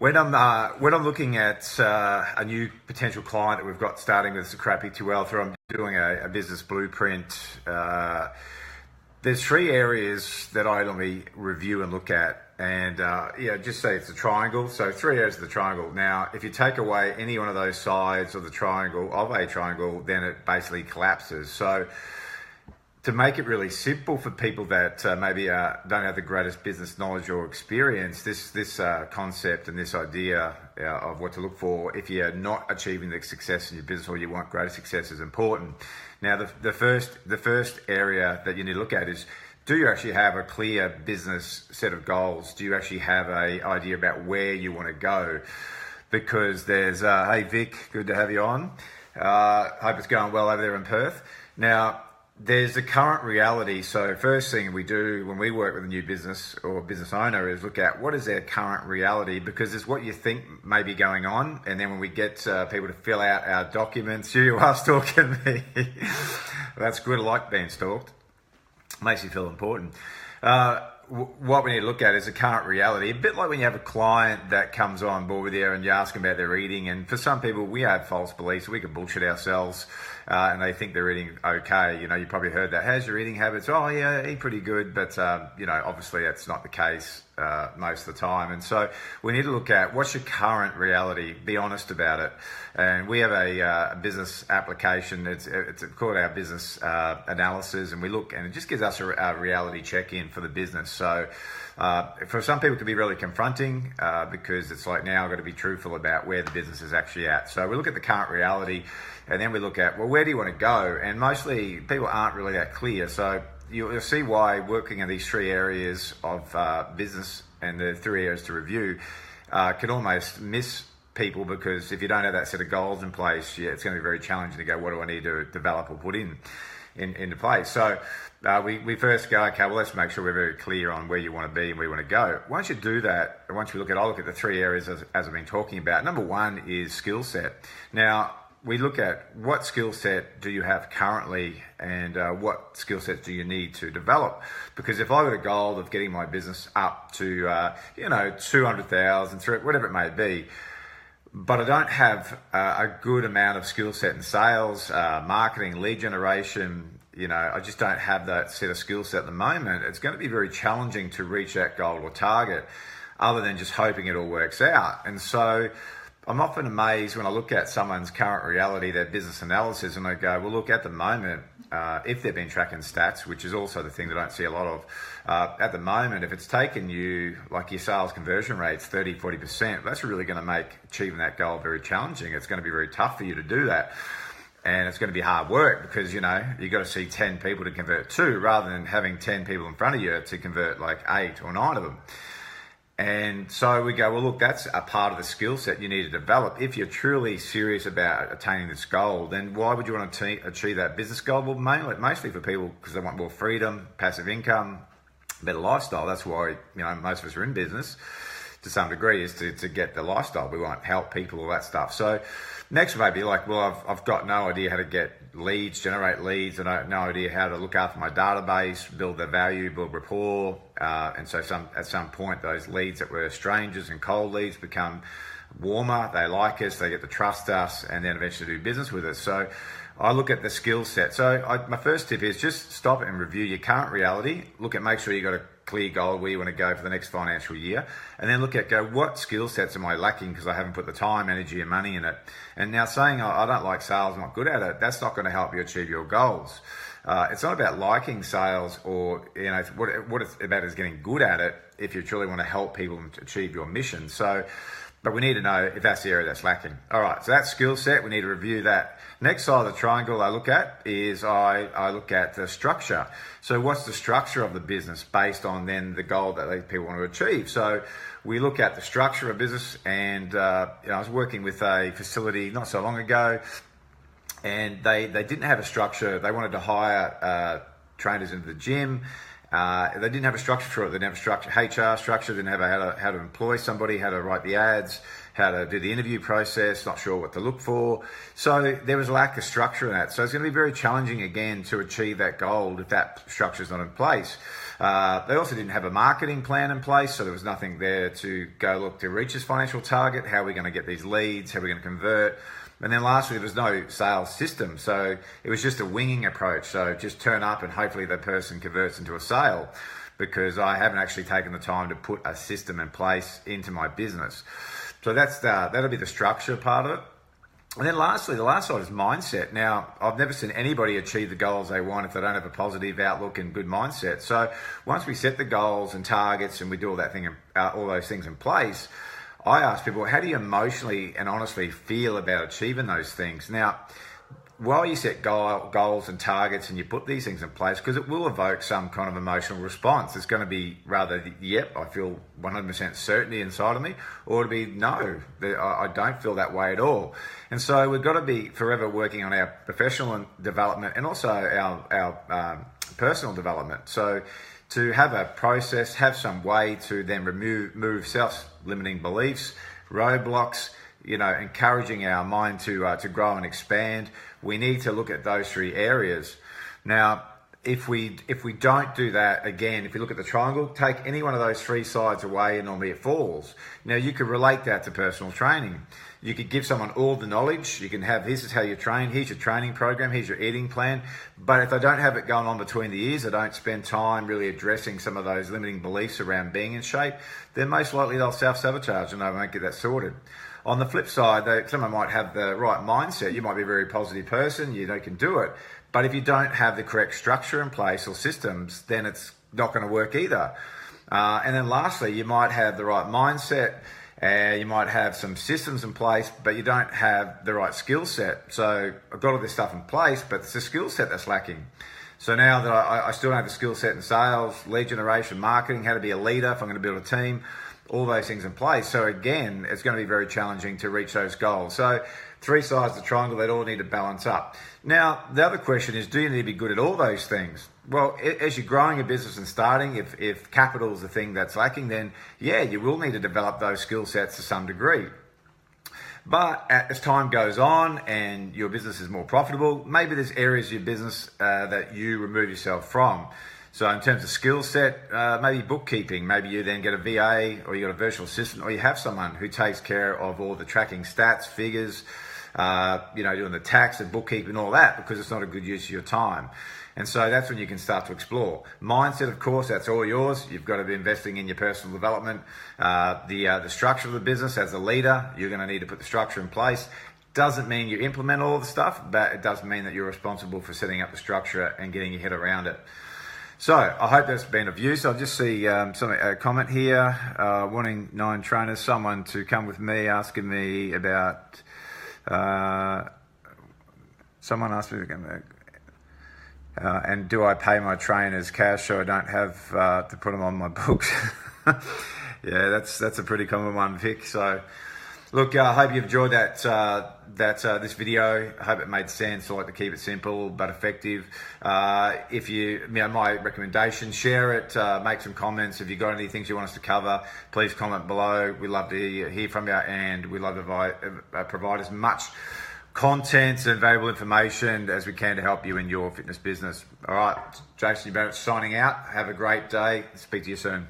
When I'm looking at a new potential client that we've got starting with Scrappy to Wealth, or I'm doing a business blueprint, there's three areas that I normally review and look at, and just say it's a triangle. So three areas of the triangle. Now, if you take away any one of those sides of the triangle, then it basically collapses. So to make it really simple for people that maybe don't have the greatest business knowledge or experience, this concept and this idea of what to look for if you're not achieving the success in your business or you want greater success is important. Now, the first area that you need to look at is, do you actually have a clear business set of goals? Do you actually have an idea about where you want to go? Because there's, hey Vic, good to have you on. Hope it's going well over there in Perth. Now, there's the current reality. So first thing we do when we work with a new business or business owner is look at what is their current reality, because it's what you think may be going on. And then when we get people to fill out our documents, you are stalking me. That's good. I like being stalked. Makes you feel important. What we need to look at is the current reality. A bit like when you have a client that comes on board with you and you ask them about their eating. And for some people, we have false beliefs. We can bullshit ourselves and they think they're eating okay. You probably heard that. How's your eating habits? Oh, yeah, I eat pretty good. But, obviously that's not the case most of the time. And so we need to look at what's your current reality. Be honest about it. And we have a business application. It's called our business analysis. And we look, and it just gives us a reality check-in for the business. So for some people it can be really confronting because it's like, now I've got to be truthful about where the business is actually at. So we look at the current reality and then we look at, well, where do you want to go? And mostly people aren't really that clear. So you'll see why working in these three areas of business and the three areas to review can almost miss people, because if you don't have that set of goals in place, it's going to be very challenging to go, what do I need to develop or put into place? So we first go, okay, well, let's make sure we're very clear on where you want to be and where you want to go. Once you do that, I'll look at the three areas as I've been talking about. Number one is skill set. Now, we look at what skill set do you have currently and what skill sets do you need to develop? Because if I've got a goal of getting my business up to, 200,000, whatever it may be, but I don't have a good amount of skill set in sales, marketing, lead generation, I just don't have that set of skill set at the moment, it's going to be very challenging to reach that goal or target other than just hoping it all works out. And so I'm often amazed when I look at someone's current reality, their business analysis, and I go, well, look, at the moment, if they've been tracking stats, which is also the thing that I don't see a lot of, at the moment, if it's taken you, like your sales conversion rates, 30, 40%, that's really going to make achieving that goal very challenging. It's going to be very tough for you to do that. And it's going to be hard work because, you've got to see 10 people to convert 2 rather than having 10 people in front of you to convert like 8 or 9 of them. And so we go, well, look, that's a part of the skill set you need to develop. If you're truly serious about attaining this goal, then why would you want to achieve that business goal? Well, mostly for people because they want more freedom, passive income, better lifestyle. That's why, most of us are in business to some degree, is to get the lifestyle. We want to help people, all that stuff. So next may be like, well, I've got no idea how to get leads, generate leads, and I have no idea how to look after my database, build the value, build rapport. And so at some point, those leads that were strangers and cold leads become warmer. They like us, they get to trust us, and then eventually do business with us. So I look at the skill set. So my first tip is just stop and review your current reality. Make sure you got a clear goal where you want to go for the next financial year, and then look at what skill sets am I lacking because I haven't put the time, energy, and money in it. And now saying I don't like sales, I'm not good at it, that's not going to help you achieve your goals. It's not about liking sales or what it's about is getting good at it if you truly want to help people achieve your mission. But we need to know if that's the area that's lacking. All right, so that skill set, we need to review that. Next side of the triangle I look at is I look at the structure. So what's the structure of the business based on then the goal that these people want to achieve? So we look at the structure of business, and I was working with a facility not so long ago, and they didn't have a structure. They wanted to hire trainers into the gym. They didn't have a structure for it. They didn't have a HR structure. Didn't have how to employ somebody, how to write the ads, how to do the interview process. Not sure what to look for. So there was a lack of structure in that. So it's going to be very challenging again to achieve that goal if that structure is not in place. They also didn't have a marketing plan in place, so there was nothing there to go look to reach this financial target. How are we going to get these leads? How are we going to convert? And then lastly, there was no sales system. So it was just a winging approach. So just turn up and hopefully the person converts into a sale, because I haven't actually taken the time to put a system in place into my business. So that'll be the structure part of it. And then lastly, the last side is mindset. Now, I've never seen anybody achieve the goals they want if they don't have a positive outlook and good mindset. So once we set the goals and targets and we do all those things in place, I ask people, how do you emotionally and honestly feel about achieving those things? Now, while you set goals and targets and you put these things in place, because it will evoke some kind of emotional response. It's going to be rather, yep, I feel 100% certainty inside of me, or to be, no, I don't feel that way at all. And so we've got to be forever working on our professional development and also our personal development. So to have a process, have some way to then remove self-limiting beliefs, roadblocks, encouraging our mind to grow and expand. We need to look at those three areas. Now, if we don't do that, again, if you look at the triangle, take any one of those three sides away and normally it falls. Now, you could relate that to personal training. You could give someone all the knowledge. You can have, this is how you train, here's your training program, here's your eating plan. But if they don't have it going on between the ears, they don't spend time really addressing some of those limiting beliefs around being in shape, then most likely they'll self-sabotage and they won't get that sorted. On the flip side, someone might have the right mindset. You might be a very positive person, you can do it. But if you don't have the correct structure in place or systems, then it's not going to work either. And then lastly, you might have the right mindset, you might have some systems in place, but you don't have the right skill set. So I've got all this stuff in place, but it's the skill set that's lacking. So now that I still don't have the skill set in sales, lead generation, marketing, how to be a leader, if I'm going to build a team, all those things in place. So again, it's going to be very challenging to reach those goals. So three sides of the triangle, they all need to balance up. Now, the other question is, do you need to be good at all those things? Well, as you're growing a business and starting, if capital is the thing that's lacking, then yeah, you will need to develop those skill sets to some degree. But as time goes on and your business is more profitable, maybe there's areas of your business that you remove yourself from. So in terms of skill set, maybe bookkeeping, maybe you then get a VA or you got a virtual assistant, or you have someone who takes care of all the tracking stats, figures, doing the tax and bookkeeping and all that, because it's not a good use of your time. And so that's when you can start to explore. Mindset, of course, that's all yours. You've got to be investing in your personal development. The structure of the business, as a leader, you're going to need to put the structure in place. Doesn't mean you implement all the stuff, but it does mean that you're responsible for setting up the structure and getting your head around it. So I hope that's been of use. I just see a comment here, wanting 9 trainers, someone to come with me, asking me about, someone asked me, and do I pay my trainers cash so I don't have to put them on my books? Yeah, that's a pretty common one, Vic. So look, I hope you've enjoyed this video. I hope it made sense. I like to keep it simple but effective. If my recommendation, share it, make some comments. If you've got any things you want us to cover, please comment below. We love to hear from you, and we love to provide as much content and valuable information as we can to help you in your fitness business. All right, Jason Bennett signing out. Have a great day. Speak to you soon.